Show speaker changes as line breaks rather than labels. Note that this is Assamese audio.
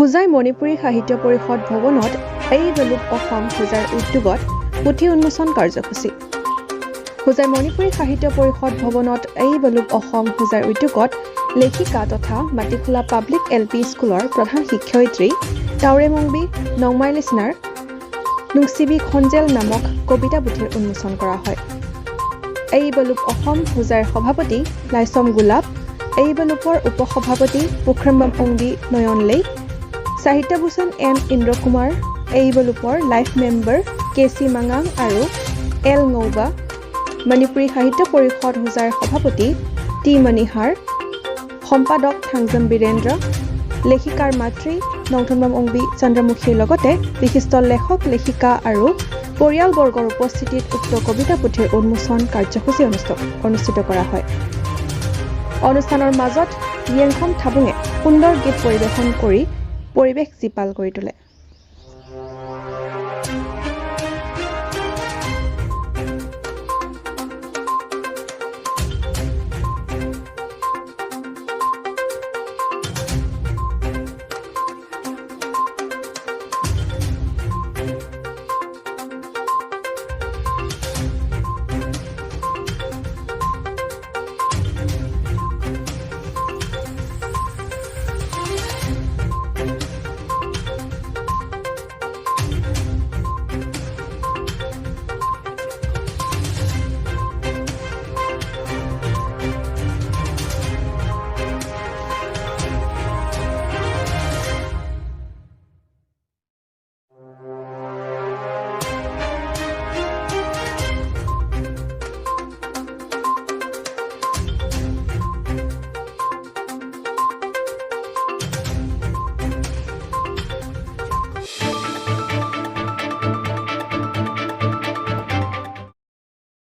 হোজাই মণিপুৰী সাহিত্য পৰিষদ ভৱনত এই বেলুপ অসম হোজাৰ উদ্যোগত পুথি উন্মোচন কাৰ্যসূচী। হোজাই মণিপুৰী সাহিত্য পৰিষদ ভৱনত এই বেলুপ অসম হোজাৰ উদ্যোগত লেখিকা তথা মাটিখোলা পাব্লিক LP স্কুলৰ প্ৰধান শিক্ষয়িত্ৰী তাউৰেমংবী নংমাই লিচনাৰ নুংচিবি খঞ্জেল নামক কবিতা পুথিৰ উন্মোচন কৰা হয়। এই বেলুপ অসম হোজাৰ সভাপতি লাইছম গোলাপ, এই বেলুপৰ উপসভাপতি পুখৰমংবী নয়ন লেই, সাহিত্যভূষণ N ইন্দ্ৰ কুমাৰ, এই বেলুপৰ লাইফ মেম্বাৰ KC মাঙাং আৰু L ngৌবা, মণিপুৰী সাহিত্য পৰিষদ হোজাৰ সভাপতি T মণিহাৰ, সম্পাদক থাংজম বীৰেন্দ্ৰ, লেখিকাৰ মাতৃ নংথনমংবী চন্দ্ৰমুখীৰ লগতে বিশিষ্ট লেখক লেখিকা আৰু পৰিয়ালবৰ্গৰ উপস্থিতিত উক্ত কবিতা পুথিৰ উন্মোচন কাৰ্যসূচী অনুষ্ঠিত কৰা হয়। অনুষ্ঠানৰ মাজত য়েংখন থাবুঙে সুন্দৰ গীত পৰিৱেশন কৰি পৰিৱেশ জীপাল কৰি তোলে।